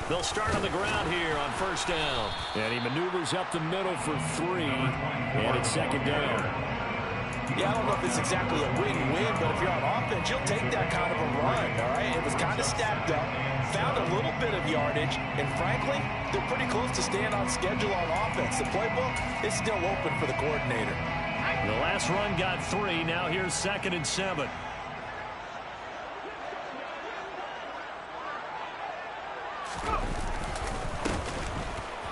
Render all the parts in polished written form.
They'll start on the ground here on first down. And he maneuvers up the middle for 3, and it's second down. Yeah, I don't know if it's exactly a win-win, but if you're on offense, you'll take that kind of a run, all right? It was kind of stacked up, found a little bit of yardage, and frankly, they're pretty close to staying on schedule on offense. The playbook is still open for the coordinator. The last run got 3. Now here's 2nd and 7.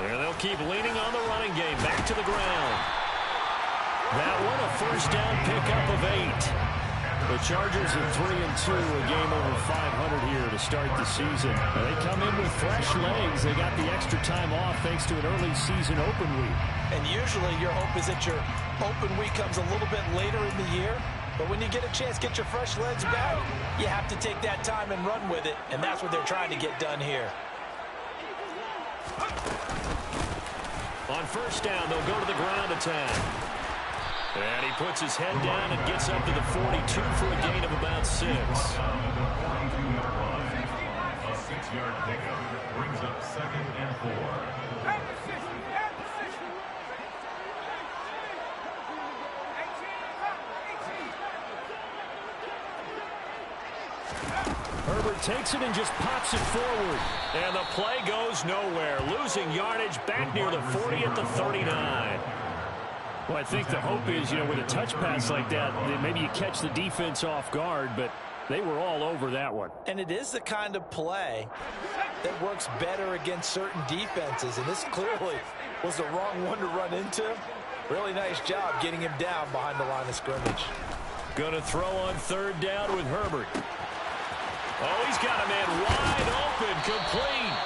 And they'll keep leaning on the running game. Back to the ground. That one a first down pickup of 8. The Chargers are 3-2, a game over 500 here to start the season. They come in with fresh legs. They got the extra time off thanks to an early season open week. And usually your hope is that your open week comes a little bit later in the year. But when you get a chance to get your fresh legs back, you have to take that time and run with it. And that's what they're trying to get done here. On first down, they'll go to the ground attack. And he puts his head down and gets up to the 42 for a gain of about 6. A 6-yard pickup brings up 2nd and 4. Herbert takes it and just pops it forward. And the play goes nowhere. Losing yardage back near the 40 at the 39. Well, I think the hope is, with a touch pass like that maybe you catch the defense off guard, but they were all over that one. And it is the kind of play that works better against certain defenses, and this clearly was the wrong one to run into. Really nice job getting him down behind the line of scrimmage. Going to throw on 3rd down with Herbert. Oh, he's got a man wide open, complete.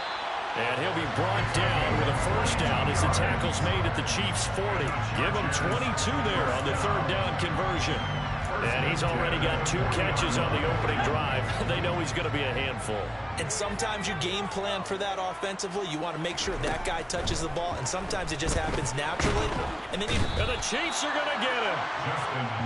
And he'll be brought down with a first down as the tackle's made at the Chiefs' 40. Give him 22 there on the 3rd down conversion. And he's already got 2 catches on the opening drive. They know he's going to be a handful. And sometimes you game plan for that offensively. You want to make sure that guy touches the ball, and sometimes it just happens naturally. And then and the Chiefs are going to get him.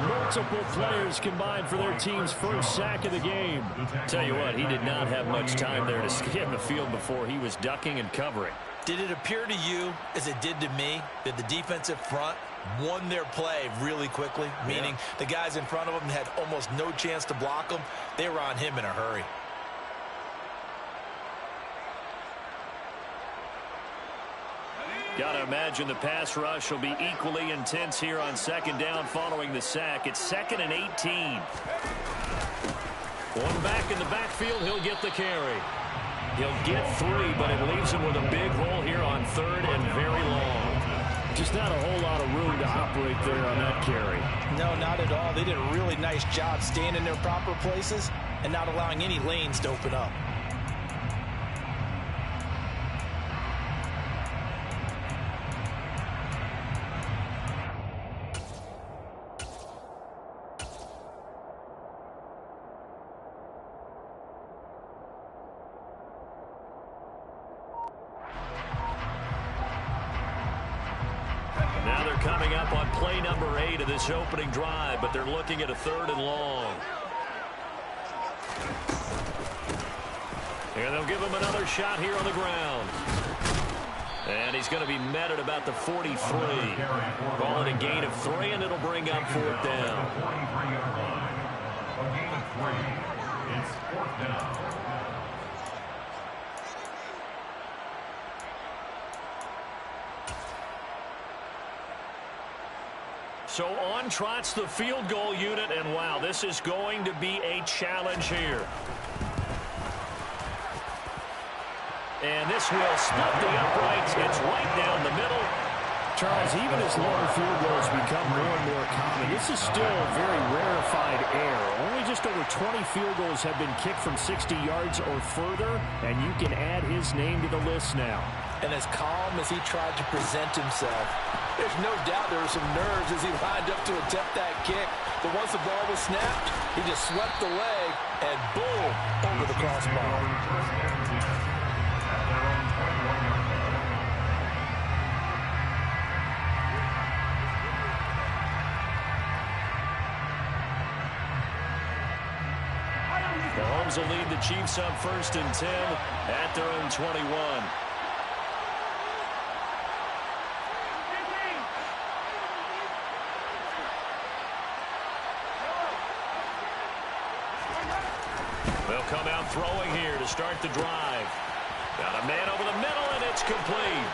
Multiple players combined for their team's first sack of the game. Tell you what, he did not have much time there to scan the field before he was ducking and covering. Did it appear to you, as it did to me, that the defensive front won their play really quickly? Meaning the guys in front of them had almost no chance to block them. They were on him in a hurry. Got to imagine the pass rush will be equally intense here on 2nd down following the sack. It's 2nd and 18. One back in the backfield, he'll get the carry. He'll get 3, but it leaves him with a big hole here on 3rd and very long. Just not a whole lot of room to operate there on that carry. No, not at all. They did a really nice job staying in their proper places and not allowing any lanes to open up. Coming up on play number 8 of this opening drive, but they're looking at a 3rd and long. And they'll give him another shot here on the ground. And he's going to be met at about the 43. Call it a gain of 3, and it'll bring up 4th down. A gain of 3. It's 4th down. So on trots the field goal unit, and wow, this is going to be a challenge here. And this will split the uprights. It's right down the middle. Charles, even as long field goals become more and more common, this is still a very rarefied error. Only just over 20 field goals have been kicked from 60 yards or further, and you can add his name to the list now. And as calm as he tried to present himself, there's no doubt there were some nerves as he lined up to attempt that kick. But once the ball was snapped, he just swept the leg and boom, over the crossbar. Mahomes will lead the Chiefs up 1st and 10 at their own 21. They'll come out throwing here to start the drive. Got a man over the middle, and it's complete.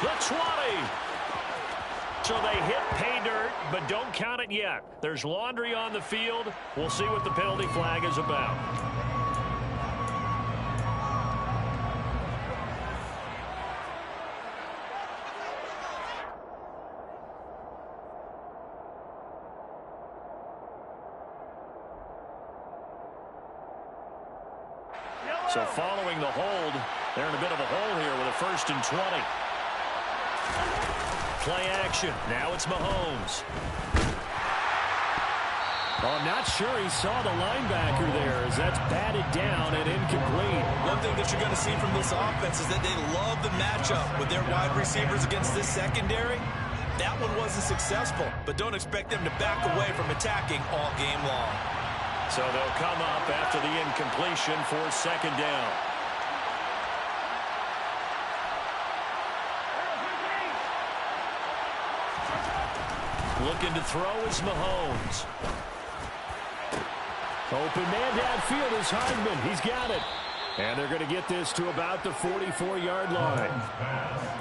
The 20. So they hit pay dirt, but don't count it yet. There's laundry on the field. We'll see what the penalty flag is about. So following the hold, they're in a bit of a hole here with a 1st and 20. Play action. Now it's Mahomes. Well, I'm not sure he saw the linebacker there as that's batted down and incomplete. One thing that you're going to see from this offense is that they love the matchup with their wide receivers against this secondary. That one wasn't successful, but don't expect them to back away from attacking all game long. So they'll come up after the incompletion for 2nd down. Looking to throw is Mahomes. Open man downfield is Hardman. He's got it. And they're going to get this to about the 44-yard line.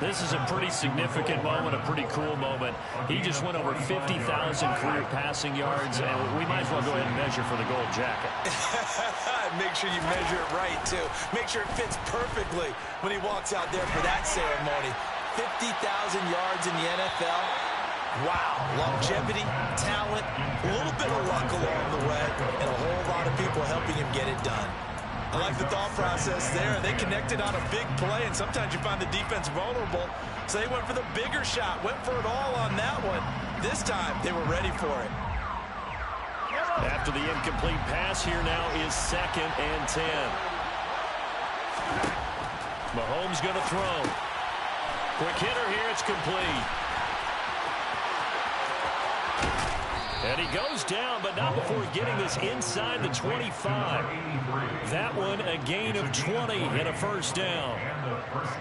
This is a pretty significant moment, a pretty cool moment. He just went over 50,000 career passing yards, and we might as well go ahead and measure for the gold jacket. Make sure you measure it right, too. Make sure it fits perfectly when he walks out there for that ceremony. 50,000 yards in the NFL. Wow, longevity, talent, a little bit of luck along the way, and a whole lot of people helping him get it done. I like the thought process there. They connected on a big play, and sometimes you find the defense vulnerable. So they went for the bigger shot, went for it all on that one. This time, they were ready for it. After the incomplete pass, here now is 2nd and 10. Mahomes going to throw. Quick hitter here, it's complete. And he goes down, but not before getting this inside the 25. That one, a gain of 20 and a 1st down.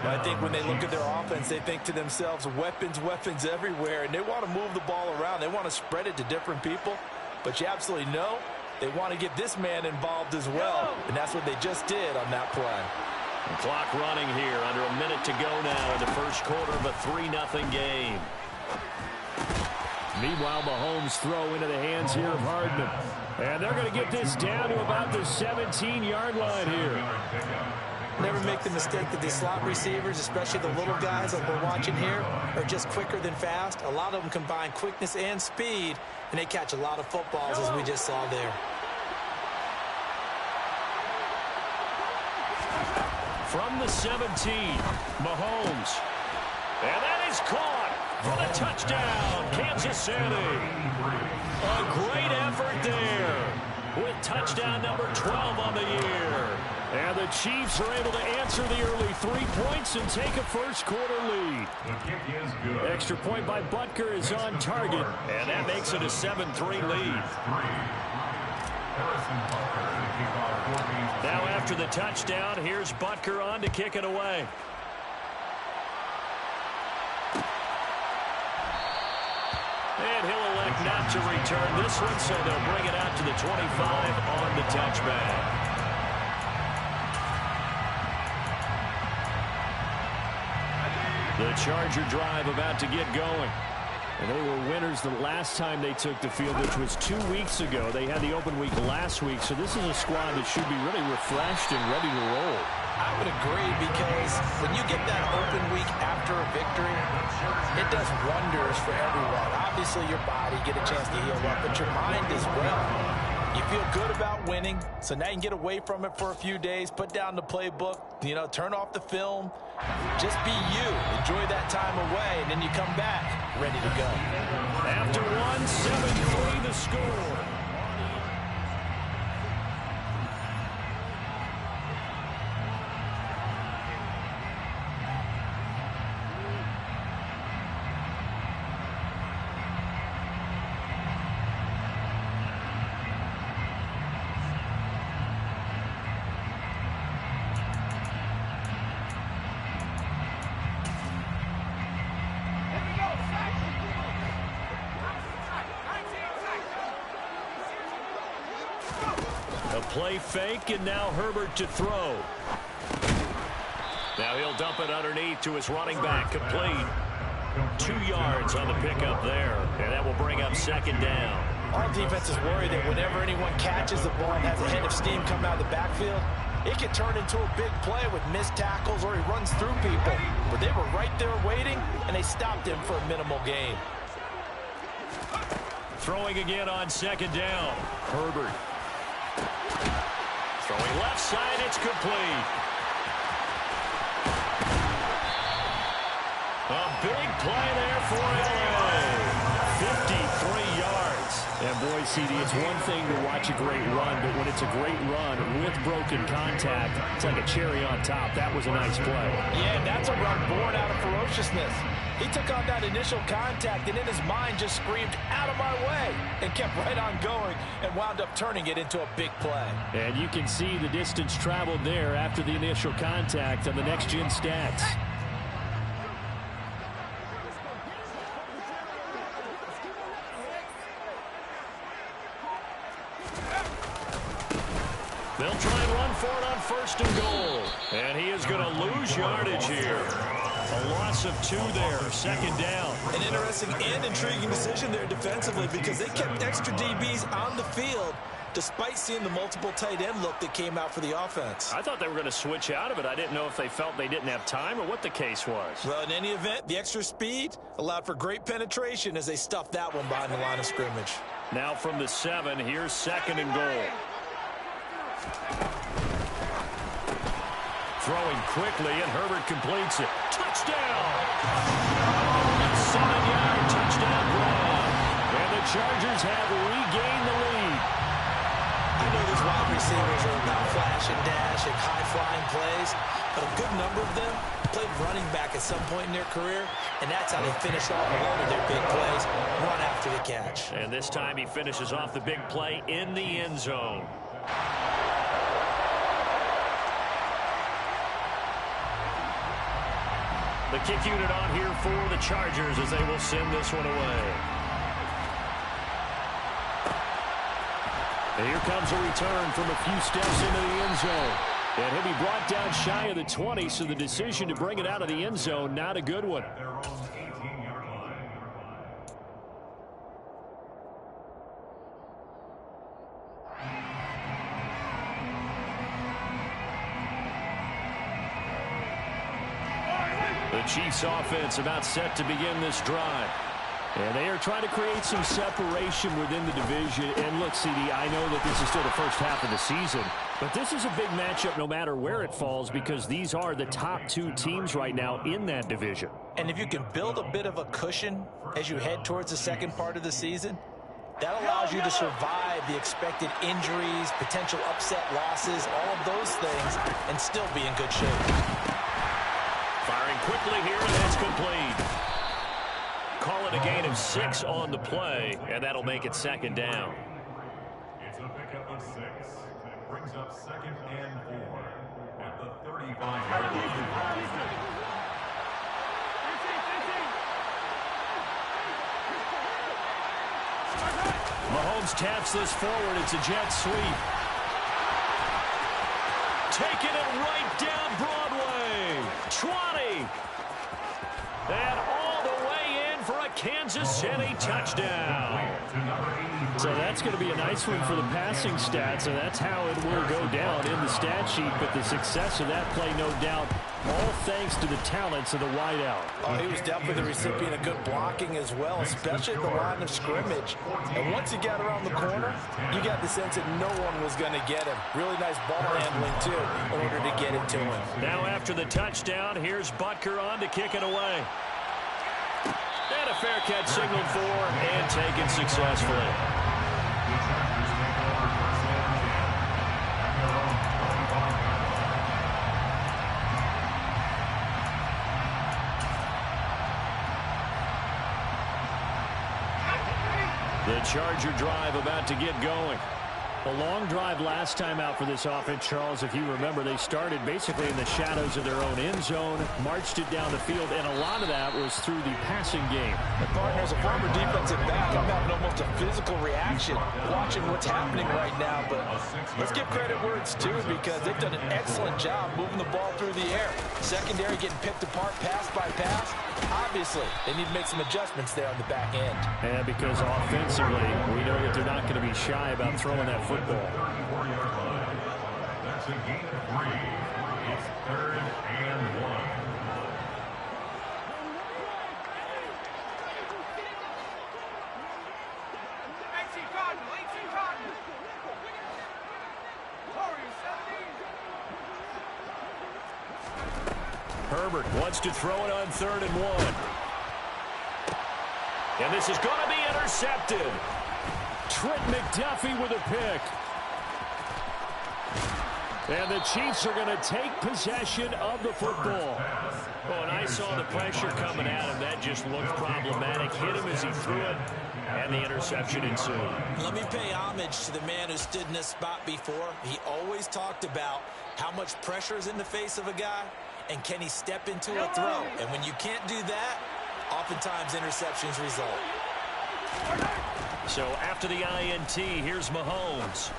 I think when they look at their offense, they think to themselves, weapons, weapons everywhere, and they want to move the ball around. They want to spread it to different people, but you absolutely know they want to get this man involved as well, and that's what they just did on that play. The clock running here, under a minute to go now in the 1st quarter of a 3-0 game. Meanwhile, Mahomes throw into the hands here of Hardman. And they're going to get this down to about the 17-yard line here. Never make the mistake that the slot receivers, especially the little guys that we're watching here, are just quicker than fast. A lot of them combine quickness and speed, and they catch a lot of footballs, as we just saw there. From the 17, Mahomes. And that is caught for the touchdown, Kansas City. A great effort there with touchdown number 12 on the year. And the Chiefs are able to answer the early 3 points and take a 1st quarter lead. Extra point by Butker is on target. And that makes it a 7-3 lead. Now after the touchdown, here's Butker on to kick it away. And he'll elect not to return this one, so they'll bring it out to the 25 on the touchback. The Charger drive about to get going. And they were winners the last time they took the field, which was 2 weeks ago. They had the open week last week, so this is a squad that should be really refreshed and ready to roll. I would agree, because when you get that open week after a victory, it does wonders for everyone. Obviously, your body, get a chance to heal up, but your mind as well. You feel good about winning, so now you can get away from it for a few days, put down the playbook, turn off the film, just be you. Enjoy that time away, and then you come back ready to go. After 1, 7-3 the score. A play fake, and now Herbert to throw. Now he'll dump it underneath to his running back. Complete. 2 yards on the pickup there, and that will bring up second down. All defenses worry that whenever anyone catches the ball and has a head of steam come out of the backfield, it can turn into a big play with missed tackles or he runs through people. But they were right there waiting, and they stopped him for a minimal gain. Throwing again on second down. Herbert. Throwing left side, it's complete. A big play there for LA. 53 yards. And boy, CD, it's one thing to watch a great run, but when it's a great run with broken contact, it's like a cherry on top. That was a nice play. Yeah, that's a run born out of ferociousness. He took on that initial contact and in his mind just screamed, "Out of my way," and kept right on going and wound up turning it into a big play. And you can see the distance traveled there after the initial contact on the next-gen stats. They'll try and run for it on first and goal. And he is going to lose yardage here. A loss of 2 there, second down. An interesting and intriguing decision there defensively because they kept extra DBs on the field despite seeing the multiple tight end look that came out for the offense. I thought they were going to switch out of it. I didn't know if they felt they didn't have time or what the case was. Well, in any event, the extra speed allowed for great penetration as they stuffed that one behind the line of scrimmage. Now from the 7, here's second and goal. Throwing quickly, and Herbert completes it. Touchdown! 7-yard touchdown run. And the Chargers have regained the lead. I know these wide receivers are about flash and dash and high-flying plays, but a good number of them played running back at some point in their career, and that's how they finish off a lot of their big plays, run after the catch. And this time he finishes off the big play in the end zone. The kick unit on here for the Chargers as they will send this one away. And here comes a return from a few steps into the end zone. And he'll be brought down shy of the 20, so the decision to bring it out of the end zone, not a good one. The Chiefs offense about set to begin this drive. And they are trying to create some separation within the division. And look, CD, I know that this is still the first half of the season, but this is a big matchup no matter where it falls because these are the top 2 teams right now in that division. And if you can build a bit of a cushion as you head towards the second part of the season, that allows you to survive the expected injuries, potential upset losses, all of those things, and still be in good shape. Firing quickly here, and that's complete. Call it a gain of 6 on the play, and that'll make it second down. It's a pickup of 6. That brings up second and 4 at the 35-yard line. Mahomes taps this forward. It's a jet sweep. Taking it right down Broadway. 20. And all the way in for a Kansas City touchdown. So that's going to be a nice one for the passing stats, and that's how it will go down in the stat sheet. But the success of that play, no doubt, all thanks to the talents of the wideout. Oh, he was definitely the recipient of good blocking as well, especially at the line of scrimmage. And once he got around the corner, you got the sense that no one was going to get him. Really nice ball handling, too, in order to get it to him. Now after the touchdown, here's Butker on to kick it away. And a fair catch signaled for and taken successfully. The Charger drive about to get going. A long drive last time out for this offense, Charles. If you remember, they started basically in the shadows of their own end zone, marched it down the field, and a lot of that was through the passing game. And partner, as a former defensive back, I'm having almost just a physical reaction watching what's happening right now. But let's give credit where it's due because they've done an excellent job moving the ball through the air. Secondary getting picked apart pass by pass. Obviously, they need to make some adjustments there on the back end. Yeah, because offensively, we know that they're not going to be shy about throwing that football. That's a gain of 3. It's 3rd and 1. Herbert wants to throw it on 3rd and 1. And this is going to be intercepted. Trent McDuffie with a pick. And the Chiefs are going to take possession of the football. Oh, and I saw the pressure coming at him. That just looked problematic. Hit him as he threw it, and the interception ensued. Let me pay homage to the man who stood in this spot before. He always talked about how much pressure is in the face of a guy, and can he step into a throw? And when you can't do that, oftentimes interceptions result. So after the INT, here's Mahomes.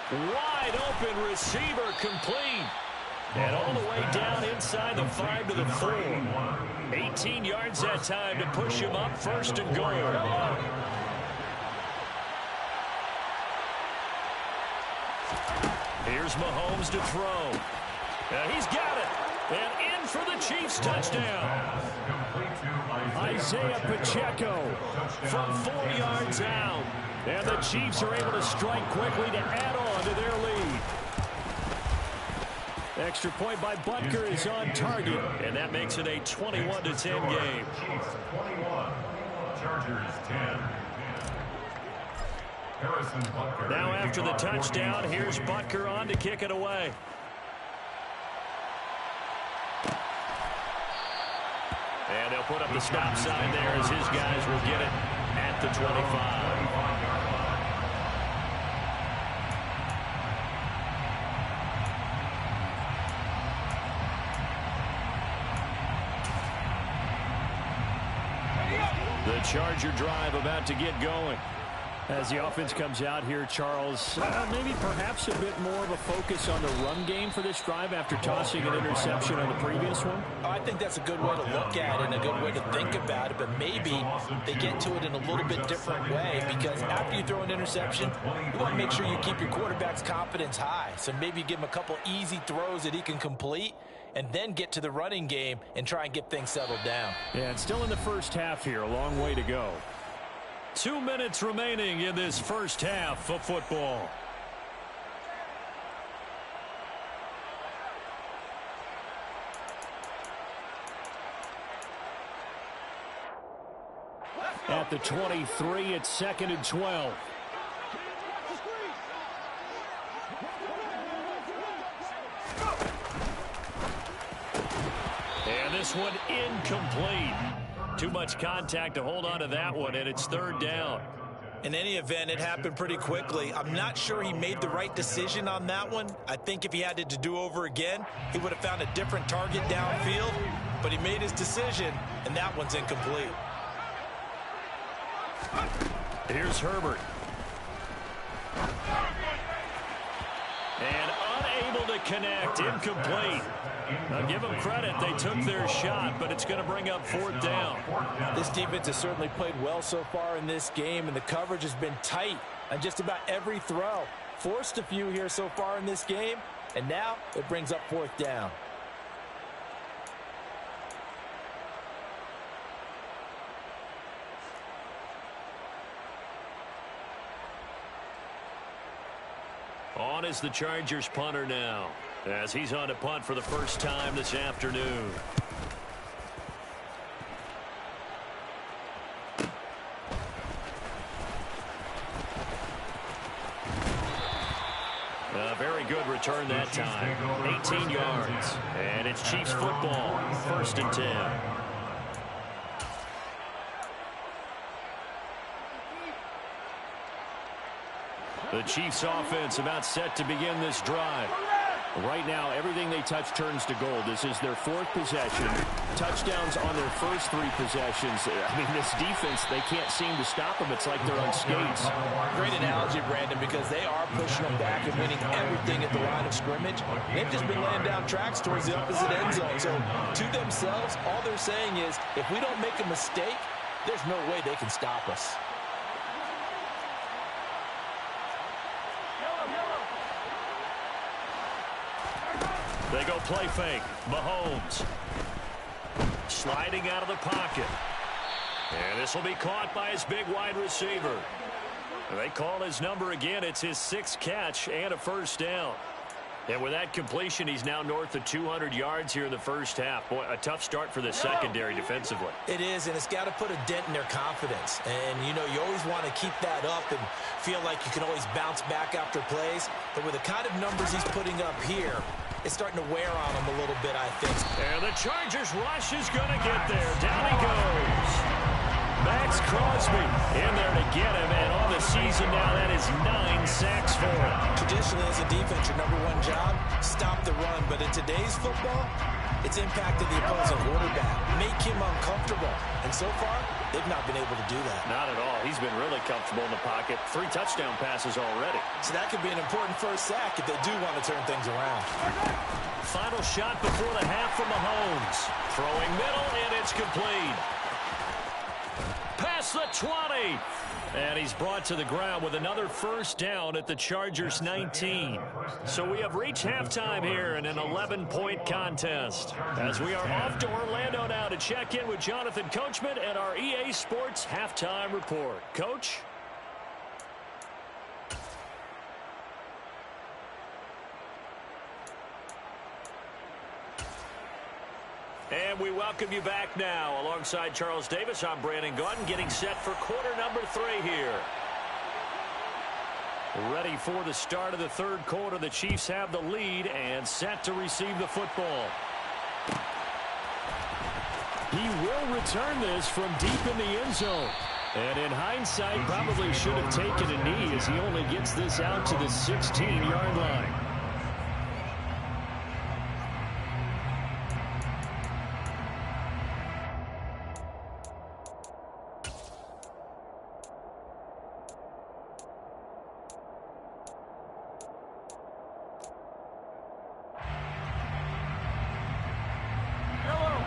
Wide open receiver, complete. And all the way down inside the 5 to the 4. 18 yards that time to push him up 1st and goal. Here's Mahomes to throw. He's got it. And in for the Chiefs touchdown. Isaiah Pacheco From 4 yards out. And the Chiefs are able to strike quickly to add on to their lead. Extra point by Butker is on target. And that makes it a 21-10 game. Chiefs 21, Chargers 10. Harrison Butker. Now after the touchdown, here's Butker on to kick it away. And they'll put up the stop sign there as his guys will get it at the 25. The Charger drive about to get going. As the offense comes out here, Charles, maybe perhaps a bit more of a focus on the run game for this drive after tossing an interception on the previous one? I think that's a good way to look at it and a good way to think about it, but maybe they get to it in a little bit different way because after you throw an interception, you want to make sure you keep your quarterback's confidence high. So maybe give him a couple easy throws that he can complete and then get to the running game and try and get things settled down. Yeah, it's still in the first half here. A long way to go. 2 minutes remaining in this first half of football. At the 23, it's 2nd and 12. And this one incomplete. Too much contact to hold on to that one, and it's 3rd down. In any event, it happened pretty quickly. I'm not sure he made the right decision on that one. I think if he had it to do over again, he would have found a different target downfield, but he made his decision, and that one's incomplete. Here's Herbert. And unable to connect, incomplete. Now give them credit, they took their shot, but it's going to bring up 4th down. This defense has certainly played well so far in this game, and the coverage has been tight on just about every throw. Forced a few here so far in this game, and now it brings up 4th down. On is the Chargers punter now, as he's on to punt for the first time this afternoon. A very good return that time. 18 yards. And it's Chiefs football, 1st and 10. The Chiefs offense about set to begin this drive. Right now, everything they touch turns to gold. This is their 4th possession. Touchdowns on their first 3 possessions. I mean, this defense, they can't seem to stop them. It's like they're on skates. Great analogy, Brandon, because they are pushing them back and winning everything at the line of scrimmage. They've just been laying down tracks towards the opposite end zone. So, to themselves, all they're saying is, if we don't make a mistake, there's no way they can stop us. They go play fake. Mahomes sliding out of the pocket. And this will be caught by his big wide receiver. They call his number again. It's his 6th catch and a first down. And with that completion, he's now north of 200 yards here in the first half. Boy, a tough start for the secondary defensively. It is, and it's got to put a dent in their confidence. And, you know, you always want to keep that up and feel like you can always bounce back after plays. But with the kind of numbers he's putting up here, it's starting to wear on him a little bit, I think. And the Chargers rush is going to get there. Down he goes. Max Crosby in there to get him, and on the season now, that is 9 sacks for him. Traditionally, as a defense, your #1 job, stop the run. But in today's football, it's impacted the opposing quarterback, make him uncomfortable. And so far, they've not been able to do that. Not at all. He's been really comfortable in the pocket. 3 touchdown passes already. So that could be an important first sack if they do want to turn things around. Final shot before the half from Mahomes. Throwing middle, and it's complete. Past the 20. And he's brought to the ground with another first down at the Chargers 19. So we have reached halftime here in an 11-point contest. As we are off to Orlando now to check in with Jonathan Coachman and our EA Sports Halftime Report. Coach? And we welcome you back now. Alongside Charles Davis, I'm Brandon Gaudin, getting set for quarter number 3 here. Ready for the start of the 3rd quarter. The Chiefs have the lead and set to receive the football. He will return this from deep in the end zone. And in hindsight, probably should have taken a knee as he only gets this out to the 16-yard line.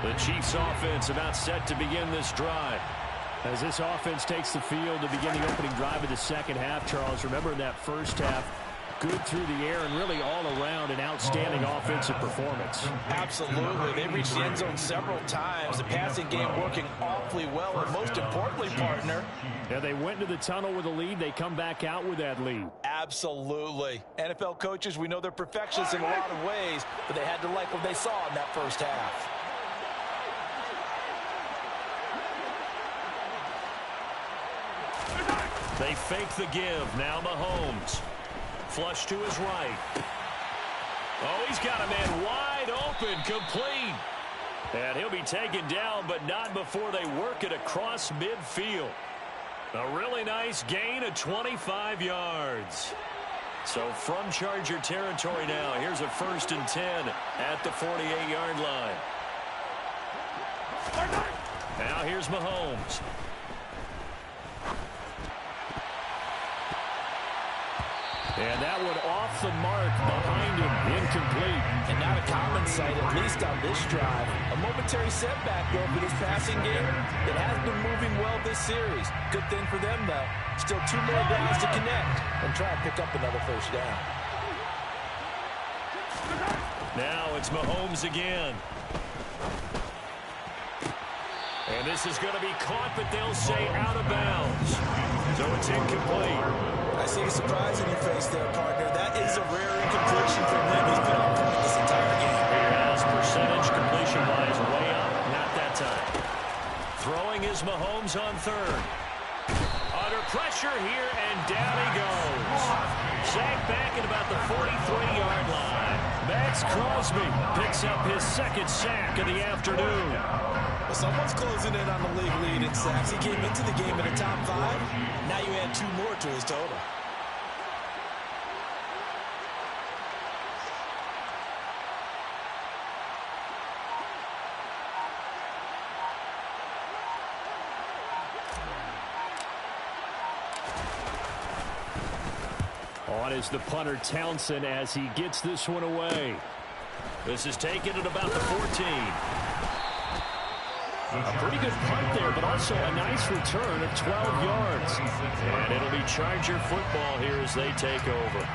The Chiefs offense about set to begin this drive. As this offense takes the field to begin the opening drive of the second half, Charles, remember in that first half, good through the air and really all around an outstanding offensive performance. Absolutely. They reached the end zone several times. The passing game working awfully well, and most importantly, partner. Yeah, they went into the tunnel with a lead. They come back out with that lead. Absolutely. NFL coaches, we know they're perfectionists in a lot of ways, but they had to like what they saw in that first half. They fake the give. Now Mahomes. Flush to his right. Oh, he's got a man wide open, complete. And he'll be taken down, but not before they work it across midfield. A really nice gain of 25 yards. So from Charger territory now, here's a 1st and 10 at the 48-yard line. Now here's Mahomes. And that one off the mark behind him, incomplete. And not a common sight, at least on this drive. A momentary setback, though, for this passing game. It has been moving well this series. Good thing for them, though. Still 2 more downs to connect and try and pick up another first down. Now it's Mahomes again. And this is going to be caught, but they'll say out of bounds. So it's incomplete. I see a surprise in your face there, partner. That is a rare incompletion from him. He's been on point this entire game. As percentage completion-wise, way up. Not that time. Throwing is Mahomes on 3rd. Under pressure here, and down he goes. Sacked back at about the 43-yard line. Max Crosby picks up his 2nd sack of the afternoon. Well, someone's closing in on the league lead in sacks. He came into the game in the top 5. Now you add 2 more to his total. On is the punter Townsend as he gets this one away. This is taken at about the 14. A pretty good punt there, but also a nice return of 12 yards. And it'll be Charger football here as they take over.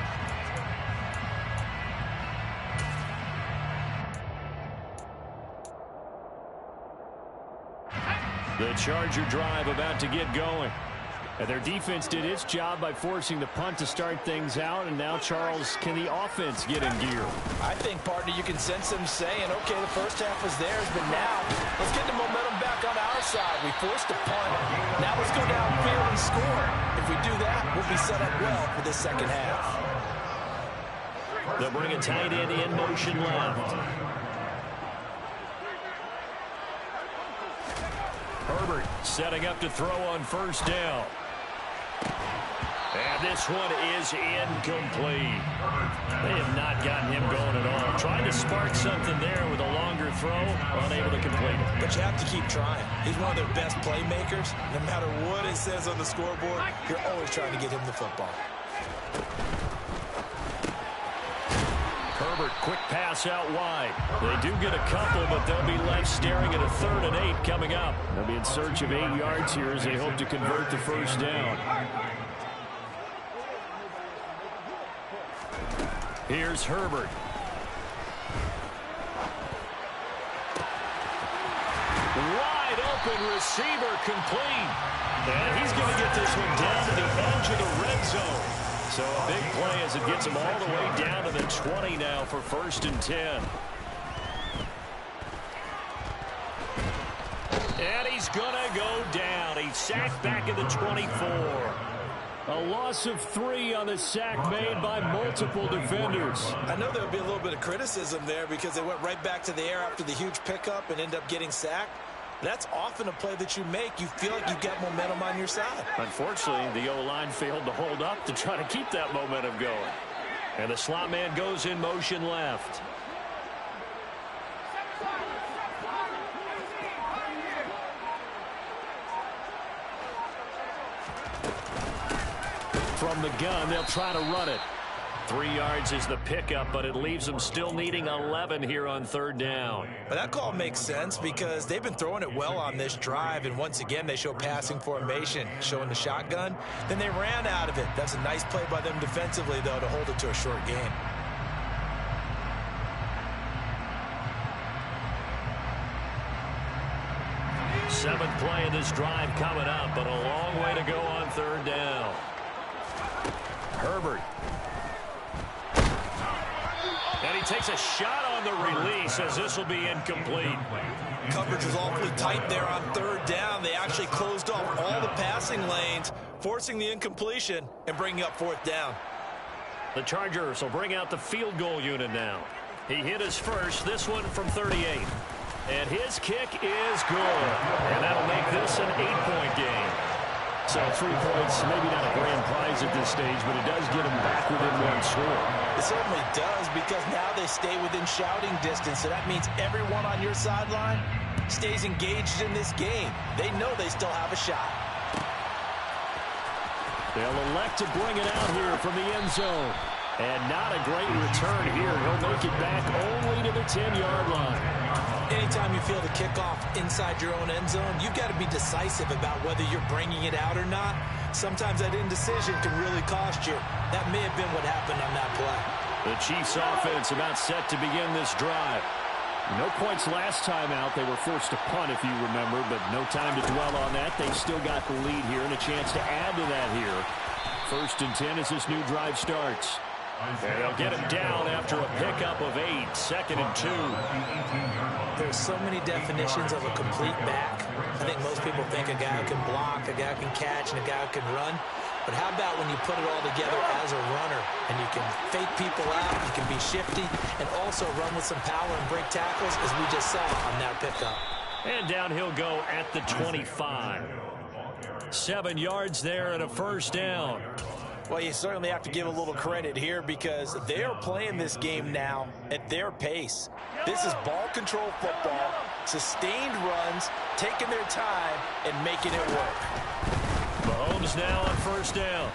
The Charger drive about to get going. And their defense did its job by forcing the punt to start things out. And now, Charles, can the offense get in gear? I think, partner, you can sense them saying, okay, the first half was theirs, but now let's get the momentum back on our side. We forced a punt. Now let's go downfield and score. If we do that, we'll be set up well for this second half. They'll bring a tight end in motion left. Herbert setting up to throw on first down. And this one is incomplete. They have not gotten him going at all. Trying to spark something there with a longer throw, unable to complete it. But you have to keep trying. He's one of their best playmakers. No matter what it says on the scoreboard, you're always trying to get him the football. Herbert, quick pass out wide. They do get a couple, but they'll be left staring at a 3rd and 8 coming up. They'll be in search of 8 yards here as they hope to convert the first down. Here's Herbert. Wide open receiver complete. And he's going to get this one down to the edge of the red zone. So a big play as it gets him all the way down to the 20 now for 1st and 10. And he's going to go down. He's sacked back at the 24. A loss of 3 on the sack made by multiple defenders. I know there'll be a little bit of criticism there because they went right back to the air after the huge pickup and ended up getting sacked. That's often a play that you make. You feel like you've got momentum on your side. Unfortunately, the O-line failed to hold up to try to keep that momentum going. And the slot man goes in motion left. From the gun, they'll try to run it. 3 yards is the pickup, but it leaves them still needing 11 here on 3rd down. But that call makes sense because they've been throwing it well on this drive, and once again, they show passing formation, showing the shotgun. Then they ran out of it. That's a nice play by them defensively, though, to hold it to a short game. Seventh play of this drive coming up, but a long way to go on 3rd down. Herbert. And he takes a shot on the release as this will be incomplete. Coverage was awfully tight there on 3rd down. They actually closed off all the passing lanes, forcing the incompletion and bringing up 4th down. The Chargers will bring out the field goal unit now. He hit his first, this one from 38. And his kick is good. And that'll make this an 8-point game. So 3 points, maybe not a grand prize at this stage, but it does get them back within 1 score. It certainly does because now they stay within shouting distance. So that means everyone on your sideline stays engaged in this game. They know they still have a shot. They'll elect to bring it out here from the end zone. And not a great return here. He'll make it back only to the 10-yard line. Anytime you feel the kickoff inside your own end zone, you've got to be decisive about whether you're bringing it out or not. Sometimes that indecision can really cost you. That may have been what happened on that play. The Chiefs offense about set to begin this drive. No points last time out. They were forced to punt, if you remember, but no time to dwell on that. They've still got the lead here and a chance to add to that here. 1st and 10 as this new drive starts. And they'll get him down after a pickup of 8, 2nd and 2. There's so many definitions of a complete back. I think most people think a guy who can block, a guy who can catch, and a guy who can run. But how about when you put it all together as a runner and you can fake people out, you can be shifty, and also run with some power and break tackles, as we just saw on that pickup. And down he'll go at the 25. 7 yards there and a 1st down. Well, you certainly have to give a little credit here because they are playing this game now at their pace. This is ball control football, sustained runs, taking their time, and making it work. Mahomes now on 1st down.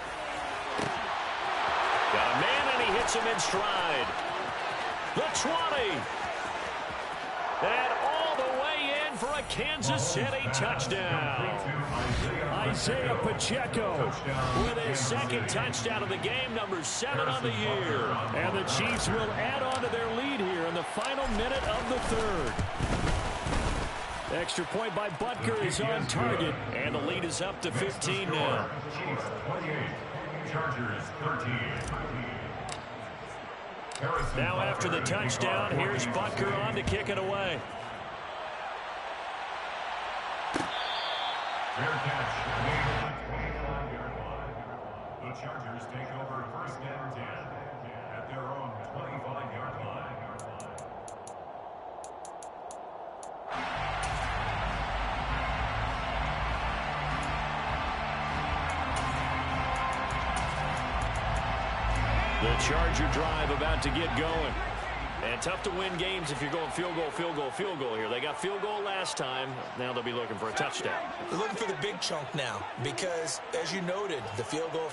Got a man, and he hits him in stride. The 20. And all the way in for a Kansas City touchdown. Isaiah Pacheco with his second touchdown of the game, number 7 on the year. And the Chiefs will add on to their lead here in the final minute of the third. Extra point by Butker is on target, and the lead is up to 15 now. Chiefs 28, Chargers 13. Now after the touchdown, here's Butker on to kick it away. Fair catch made at the 25-yard line. The Chargers take over first and 10 at their own 25-yard line. The Charger drive about to get going. And tough to win games if you're going field goal, field goal, field goal here. They got field goal last time. Now they'll be looking for a touchdown. They're looking for the big chunk now because, as you noted, the field goal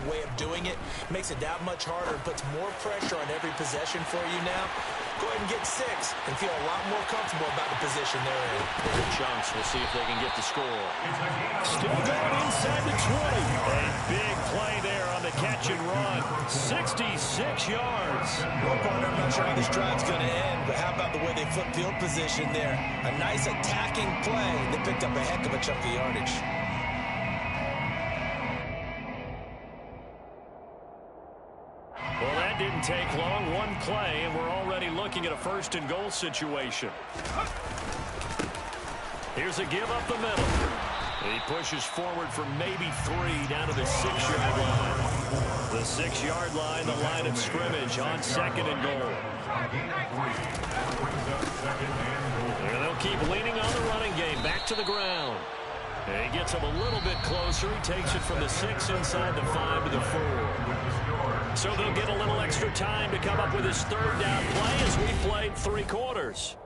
way of doing it makes it that much harder, puts more pressure on every possession for you now. Go ahead and get 6 and feel a lot more comfortable about the position they're in. Bigger chunks. We'll see if they can get the score. Still going inside the 20. A big play there on the catch and run. 66 yards. Well, partner, I'm not sure how this drive's going to end, but how about the way they flip field position there? A nice attacking play. They picked up a heck of a chunk of yardage. Well, that didn't take long. One play, and we're already looking at a first and goal situation. Here's a give up the middle. He pushes forward for maybe 3 down to the 6-yard line. The 6-yard line, the line of scrimmage on second and goal. And they'll keep leaning on the running game. Back to the ground. And he gets him a little bit closer. He takes it from the 6 inside the 5 to the 4. So they'll get a little extra time to come up with his third down play as we played 3 quarters.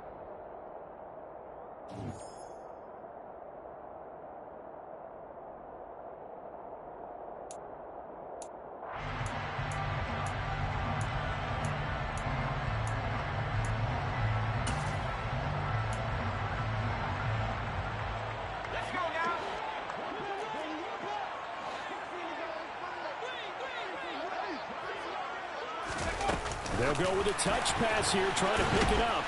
They'll go with a touch pass here, trying to pick it up.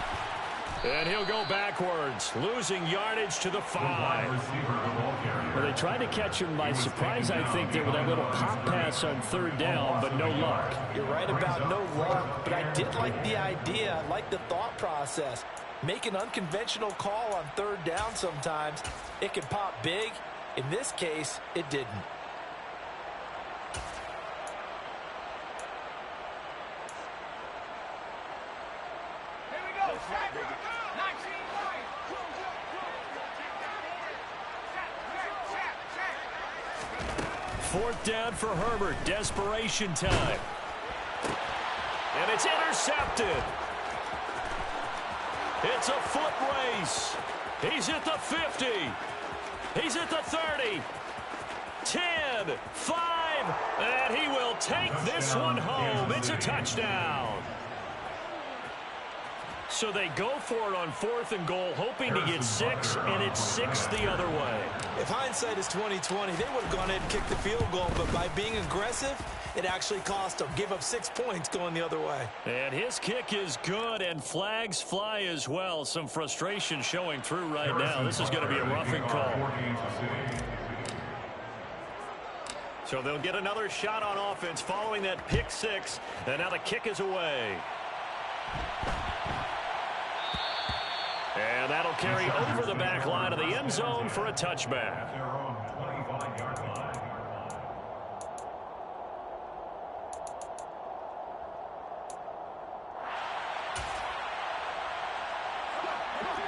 And he'll go backwards, losing yardage to the 5. Well, they tried to catch him by surprise, I think, there with that little pop pass on third down, but no luck. You're right about no luck, but I did like the idea. I like the thought process. Make an unconventional call on third down sometimes. It can pop big. In this case, it didn't. Fourth down for Herbert. Desperation time. And it's intercepted. It's a foot race. He's at the 50. He's at the 30. 10, 5, and he will take this one home. It's a touchdown. So they go for it on 4th and goal, hoping to get 6, and it's 6 the other way. If hindsight is 20/20, they would have gone ahead and kicked the field goal, but by being aggressive, it actually cost them. Give up 6 points going the other way. And his kick is good, and flags fly as well. Some frustration showing through right now. This is going to be a roughing call. So they'll get another shot on offense following that pick 6, and now the kick is away. And that'll carry over the back line of the end zone for a touchback.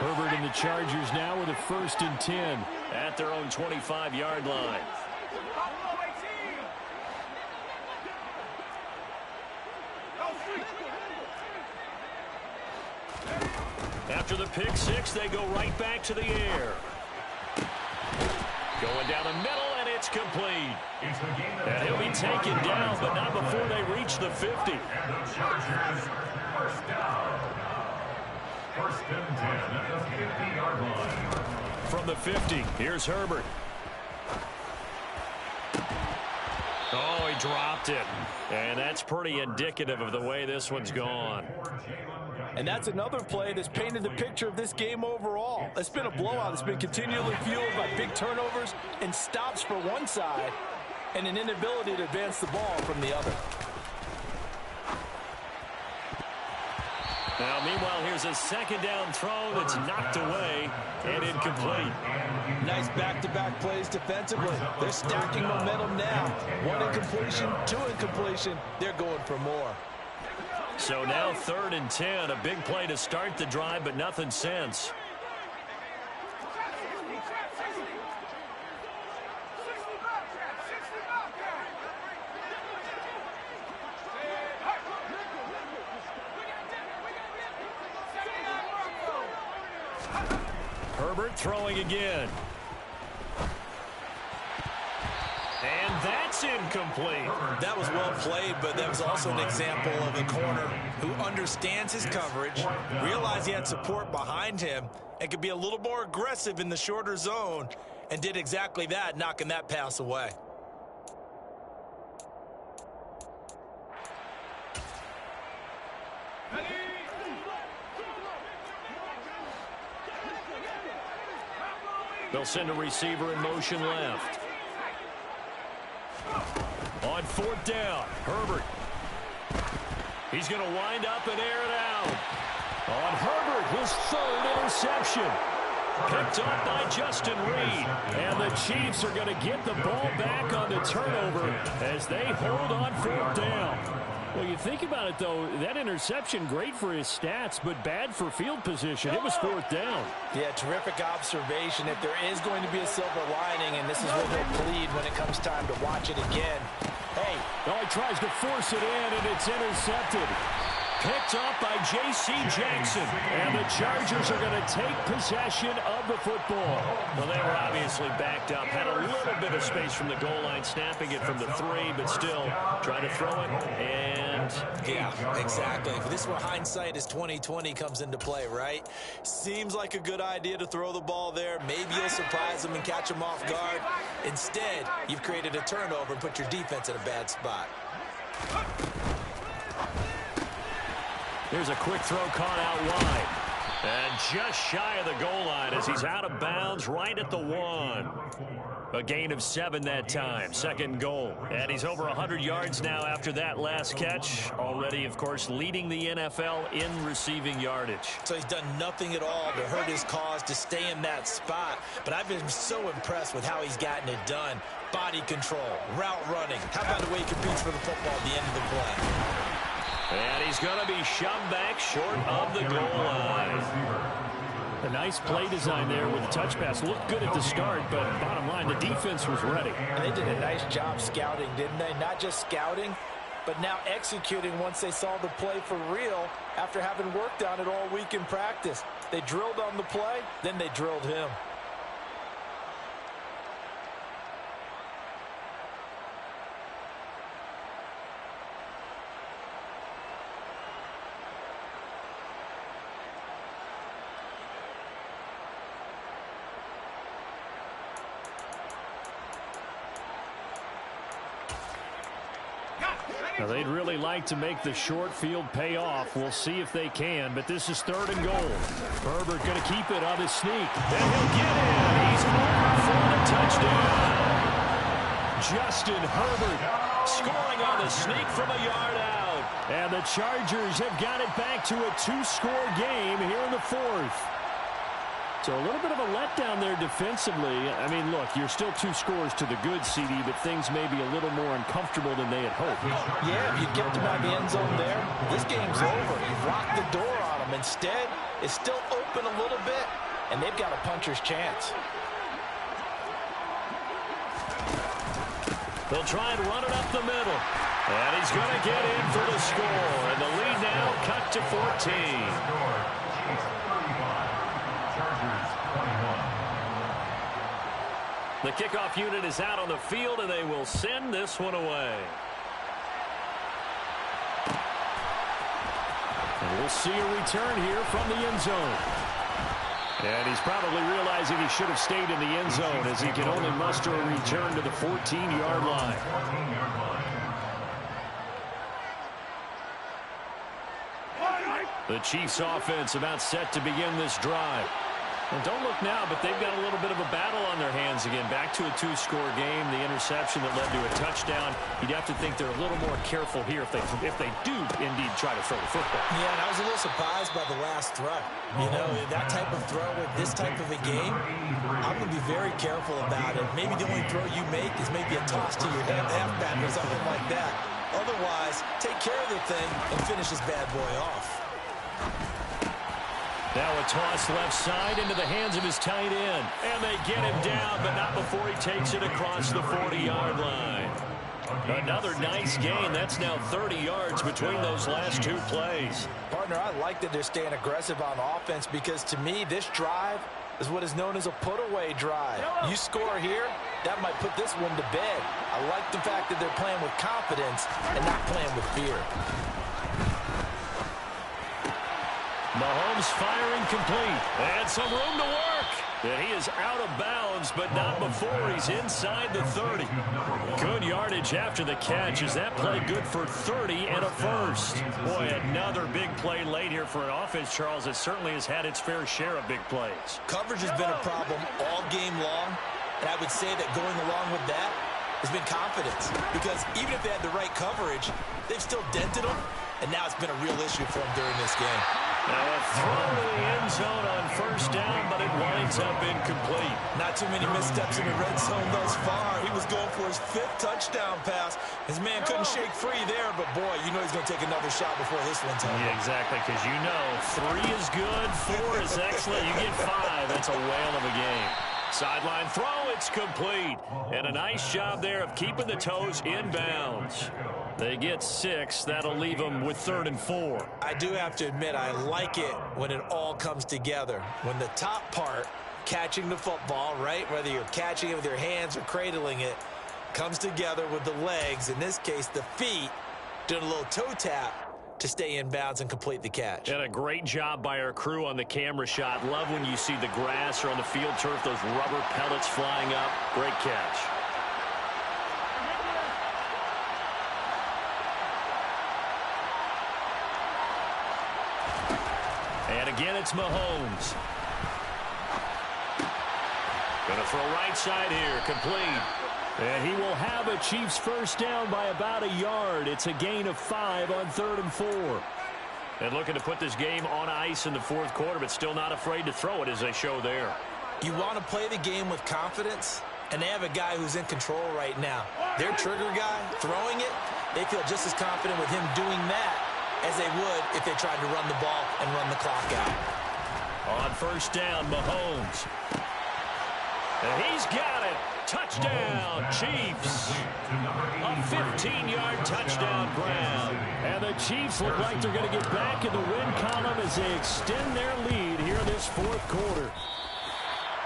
Herbert and the Chargers now with a 1st and 10 at their own 25-yard line. After the pick 6, they go right back to the air. Going down the middle, and it's complete. And he'll be taken down, but not before they reach the 50. And the Chargers, first down. First and 10 at the 50-yard line. From the 50, here's Herbert. Oh, he dropped it. And that's pretty indicative of the way this one's gone. And that's another play that's painted the picture of this game overall. It's been a blowout. It's been continually fueled by big turnovers and stops for one side and an inability to advance the ball from the other. Now, meanwhile, here's a second down throw that's knocked away and incomplete. Nice back-to-back plays defensively. They're stacking momentum now. One incompletion, two incompletion. They're going for more. So now 3rd and 10, a big play to start the drive, but nothing since. Herbert throwing again. And that's incomplete. That was well played, but that was also an example of a corner who understands his coverage, realized he had support behind him, and could be a little more aggressive in the shorter zone, and did exactly that, knocking that pass away. They'll send a receiver in motion left. On 4th down, Herbert. He's going to wind up and air it out. On Herbert, his 3rd interception. Picked up by Justin Reed. And the Chiefs are going to get the ball back on the turnover as they hold on 4th down. Well, you think about it, though, that interception, great for his stats, but bad for field position. It was 4th down. Yeah, terrific observation. If there is going to be a silver lining, and this is what he'll plead when it comes time to watch it again. Hey. Oh, he tries to force it in, and it's intercepted. Picked up by J.C. Jackson. And the Chargers are going to take possession of the football. Well, they were obviously backed up. Had a little bit of space from the goal line, snapping it from the 3, but still trying to throw it. And yeah, exactly. This is where hindsight is 20/20 comes into play, right? Seems like a good idea to throw the ball there. Maybe you'll surprise them and catch them off guard. Instead, you've created a turnover and put your defense in a bad spot. Here's a quick throw caught out wide. And just shy of the goal line as he's out of bounds right at the 1. A gain of 7 that time. 2nd goal. And he's over 100 yards now after that last catch. Already, of course, leading the NFL in receiving yardage. So he's done nothing at all to hurt his cause to stay in that spot. But I've been so impressed with how he's gotten it done. Body control, route running. How about the way he competes for the football at the end of the play? And he's going to be shoved back short of the goal line. A nice play design there with the touch pass. Looked good at the start, but bottom line, the defense was ready. And they did a nice job scouting, didn't they? Not just scouting, but now executing once they saw the play for real after having worked on it all week in practice. They drilled on the play, then they drilled him. Now, they'd really like to make the short field pay off. We'll see if they can, but this is 3rd and goal. Herbert going to keep it on his sneak. And he'll get in. He's over for the touchdown. Justin Herbert scoring on the sneak from a yard out. And the Chargers have got it back to a 2-score game here in the 4th. So a little bit of a letdown there defensively. I mean, look, you're still 2 scores to the good, CD, but things may be a little more uncomfortable than they had hoped. Yeah, if you kept him out of the end zone there, this game's over. You've locked the door on him. Instead, it's still open a little bit, and they've got a puncher's chance. They'll try and run it up the middle. And he's going to get in for the score. And the lead now cut to 14. The kickoff unit is out on the field, and they will send this one away. And we'll see a return here from the end zone. And he's probably realizing he should have stayed in the end zone as he can only muster a return to the 14-yard line. The Chiefs offense about set to begin this drive. And don't look now, but they've got a little bit of a battle on their hands again. Back to a two-score game. The interception that led to a touchdown. You'd have to think they're a little more careful here if they do indeed try to throw the football. Yeah, and I was a little surprised by the last throw. You know, that type of throw with this type of a game, I'm going to be very careful about it. Maybe the only throw you make is maybe a toss to your halfback or something like that. Otherwise, take care of the thing and finish this bad boy off. Now a toss left side into the hands of his tight end. And they get him down, but not before he takes it across the 40-yard line. Another nice gain. That's now 30 yards between those last two plays. Partner, I like that they're staying aggressive on offense because, to me, this drive is what is known as a put-away drive. You score here, that might put this one to bed. I like the fact that they're playing with confidence and not playing with fear. Mahomes firing complete. And some room to work. And he is out of bounds, but not before he's inside the 30. Good yardage after the catch. Is that play good for 30 and a first? Boy, another big play late here for an offense, Charles, that certainly has had its fair share of big plays. Coverage has been a problem all game long, and I would say that going along with that has been confidence. Because even if they had the right coverage, they've still dented them, and now it's been a real issue for them during this game. Now a throw to the end zone on first down, but it winds up incomplete. Not too many missteps in the red zone thus far. He was going for his 5th touchdown pass. His man couldn't shake free there, but boy, you know he's going to take another shot before this one's over. Yeah, exactly, because you know 3 is good, 4 is excellent. You get 5. That's a whale of a game. Sideline throw, it's complete. And a nice job there of keeping the toes in bounds. They get 6. That'll leave them with 3rd and 4. I do have to admit, I like it when it all comes together. When the top part, catching the football, right, whether you're catching it with your hands or cradling it, comes together with the legs, in this case the feet, doing a little toe tap to stay in bounds and complete the catch. And a great job by our crew on the camera shot. Love when you see the grass or on the field turf, those rubber pellets flying up. Great catch. And again, it's Mahomes. Going to throw right side here, complete. And he will have a Chiefs first down by about a yard. It's a gain of 5 on 3rd and 4. And looking to put this game on ice in the 4th quarter, but still not afraid to throw it as they show there. You want to play the game with confidence, and they have a guy who's in control right now. Their trigger guy, throwing it, they feel just as confident with him doing that as they would if they tried to run the ball and run the clock out. On first down, Mahomes. And he's got it. Touchdown, Chiefs. A 15-yard touchdown grab. And the Chiefs look like they're going to get back in the win column as they extend their lead here in this 4th quarter.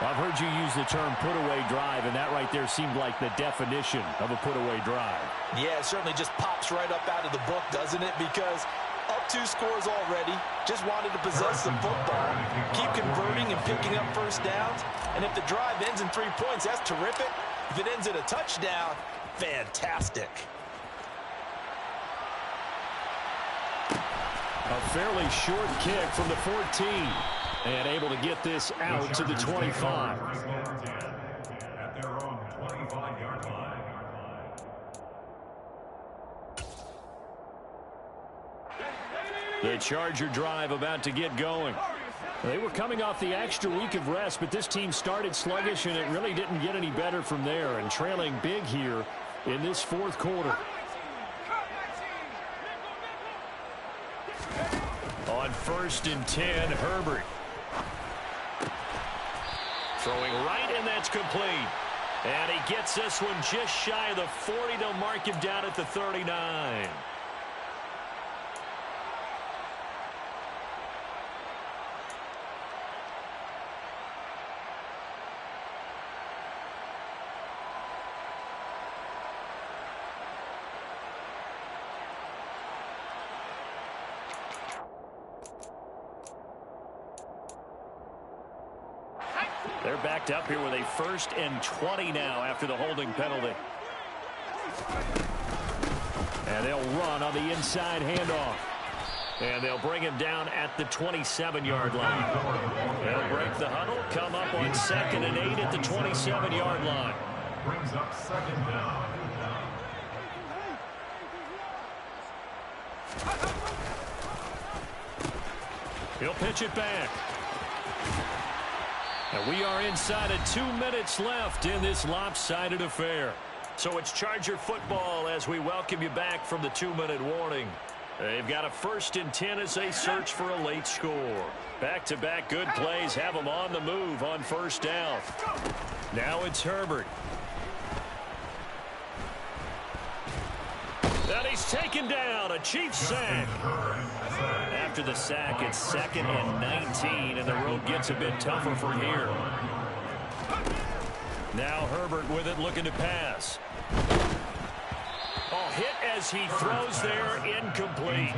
I've heard you use the term put-away drive, and that right there seemed like the definition of a put-away drive. Yeah, it certainly just pops right up out of the book, doesn't it? Because up 2 scores already, just wanted to possess the football, keep converting and picking up first downs. And if the drive ends in 3 points, that's terrific. If it ends in a touchdown, fantastic. A fairly short kick from the 14. And able to get this out to the 25. At their own 25-yard line. The Charger drive about to get going. They were coming off the extra week of rest, but this team started sluggish, and it really didn't get any better from there, and trailing big here in this 4th quarter. On 1st and 10, Herbert. Throwing right, and that's complete. And he gets this one just shy of the 40. They'll mark him down at the 39. They're backed up here with a 1st and 20 now after the holding penalty. And they'll run on the inside handoff. And they'll bring him down at the 27-yard line. They'll break the huddle, come up on 2nd and 8 at the 27-yard line. Brings up 2nd down. He'll pitch it back. And we are inside of 2 minutes left in this lopsided affair. So it's Charger football as we welcome you back from the 2-minute warning. They've got a 1st and 10 as they search for a late score. Back-to-back good plays have them on the move on 1st down. Now it's Herbert. And he's taken down, a Chiefs sack. After the sack, it's 2nd and 19, and the road gets a bit tougher from here. Now Herbert with it, looking to pass. Oh, hit as he throws there, incomplete.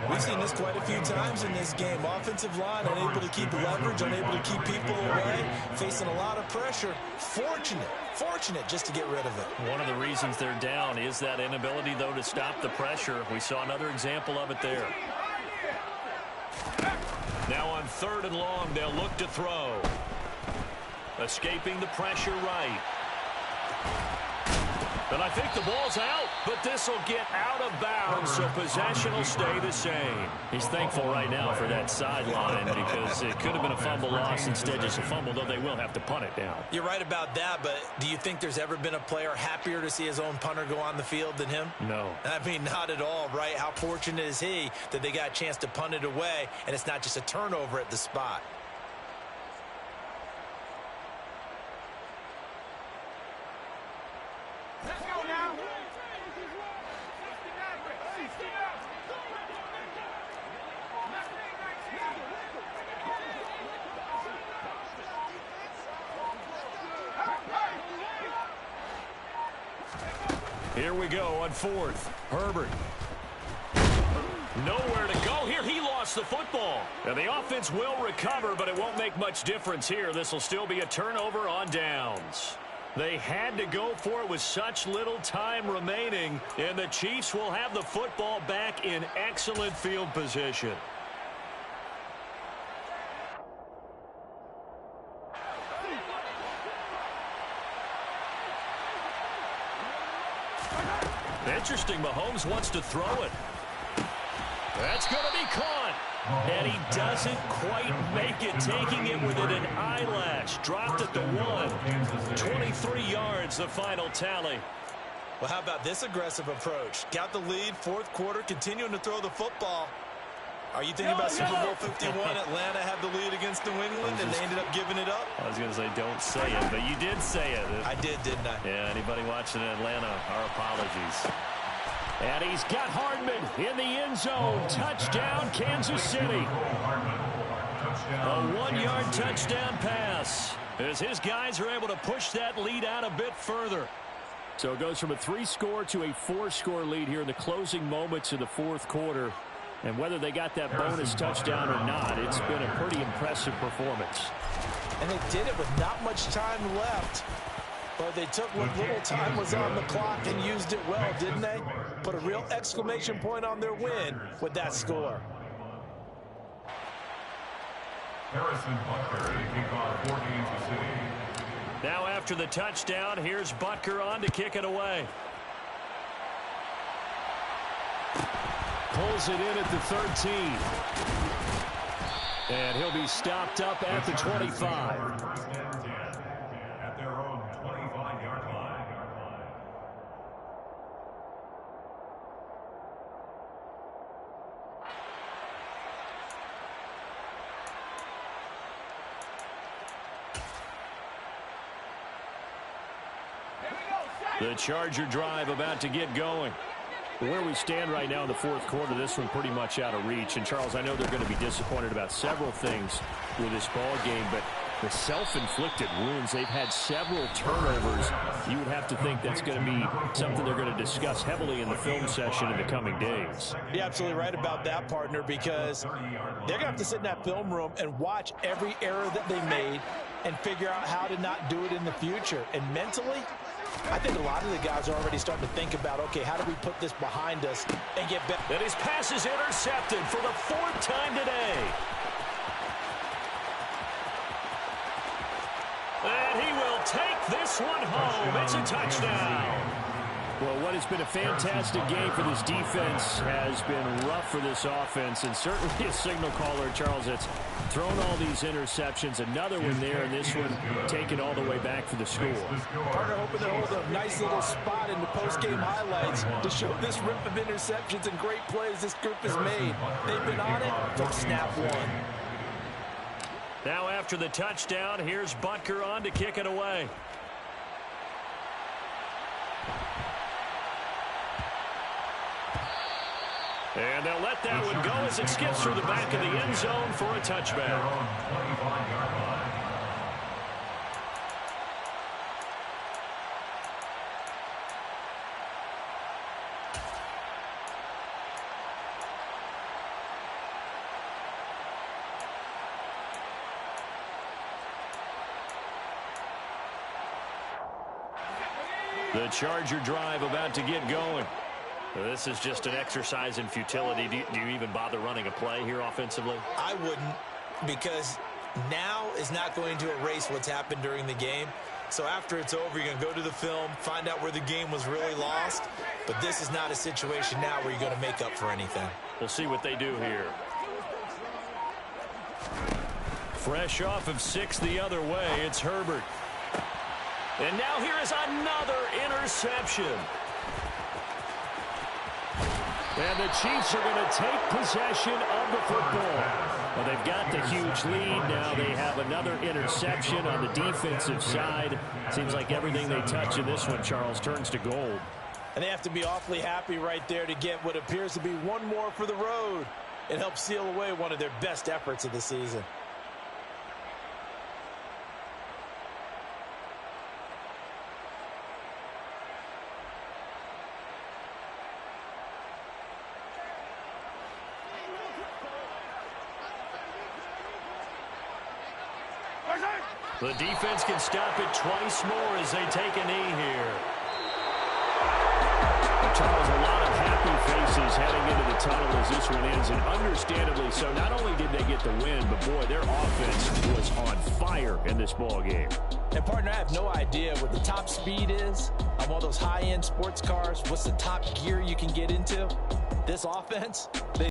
We've seen this quite a few times in this game. Offensive line unable to keep leverage, unable to keep people away, facing a lot of pressure. Fortunate just to get rid of it. One of the reasons they're down is that inability, though, to stop the pressure. We saw another example of it there. Now on 3rd and long, they'll look to throw. Escaping the pressure right. And I think the ball's out, but this will get out of bounds, so possession will stay the same. He's thankful right now for that sideline because it could have been a fumble loss, instead just a fumble, though they will have to punt it down. You're right about that, but do you think there's ever been a player happier to see his own punter go on the field than him? No. I mean, not at all, right? How fortunate is he that they got a chance to punt it away, and it's not just a turnover at the spot. Here we go on 4th. Herbert. Nowhere to go here. He lost the football. And the offense will recover, but it won't make much difference here. This will still be a turnover on downs. They had to go for it with such little time remaining, and the Chiefs will have the football back in excellent field position. Interesting, Mahomes wants to throw it. That's going to be caught. And he doesn't quite make it, taking it within an eyelash. Dropped at the 1. 23 yards, the final tally. Well, how about this aggressive approach? Got the lead, 4th quarter, continuing to throw the football. Are you thinking about Super Bowl 51? Atlanta had the lead against New England, and they ended up giving it up? I was going to say don't say it, but you did say it. I did, didn't I? Yeah, anybody watching Atlanta, our apologies. And he's got Hardman in the end zone. Touchdown, Kansas City. A 1-yard touchdown pass as his guys are able to push that lead out a bit further. So it goes from a 3-score to a 4-score lead here in the closing moments of the 4th quarter. And whether they got that bonus touchdown or not, it's been a pretty impressive performance. And they did it with not much time left. But they took what little time was on the clock and used it well, didn't they? Put a real exclamation point on their win with that score. Harrison Butker to kick off for Kansas City. Now after the touchdown, here's Butker on to kick it away. Pulls it in at the 13. And he'll be stopped up at the 25. First and 10 at their own 25-yard line. The Charger drive about to get going. Where we stand right now in the 4th quarter, this one pretty much out of reach. And, Charles, I know they're going to be disappointed about several things with this ball game, but the self-inflicted wounds, they've had several turnovers. You would have to think that's going to be something they're going to discuss heavily in the film session in the coming days. You're absolutely right about that, partner, because they're going to have to sit in that film room and watch every error that they made, and figure out how to not do it in the future. And mentally, I think a lot of the guys are already starting to think about, okay, how do we put this behind us and get better? And his pass is intercepted for the 4th time today. And he will take this one home. It's a touchdown. Well, what has been a fantastic game for this defense has been rough for this offense, and certainly a signal caller, Charles, that's thrown all these interceptions. Another one there, and this one taken all the way back for the score. Partner hoping to hold a nice little spot in the post-game highlights to show this rip of interceptions and great plays this group has made. They've been on it from snap one. Now after the touchdown, here's Butker on to kick it away. And they'll let that one go as it skips through the back of the end zone for a touchback. The Charger drive about to get going. This is just an exercise in futility. Do you even bother running a play here offensively? I wouldn't, because now is not going to erase what's happened during the game. So after it's over, you're going to go to the film, find out where the game was really lost. But this is not a situation now where you're going to make up for anything. We'll see what they do here. Fresh off of 6 the other way, it's Herbert. And now here is another interception. And the Chiefs are going to take possession of the football. Well, they've got the huge lead. Now they have another interception on the defensive side. Seems like everything they touch in this one, Charles, turns to gold. And they have to be awfully happy right there to get what appears to be one more for the road. It helps seal away one of their best efforts of the season. The defense can stop it twice more as they take a knee here. Charles, a lot of happy faces heading into the tunnel as this one ends, and understandably so. Not only did they get the win, but boy, their offense was on fire in this ball game. And partner, I have no idea what the top speed is on one of those high-end sports cars. What's the top gear you can get into? This offense,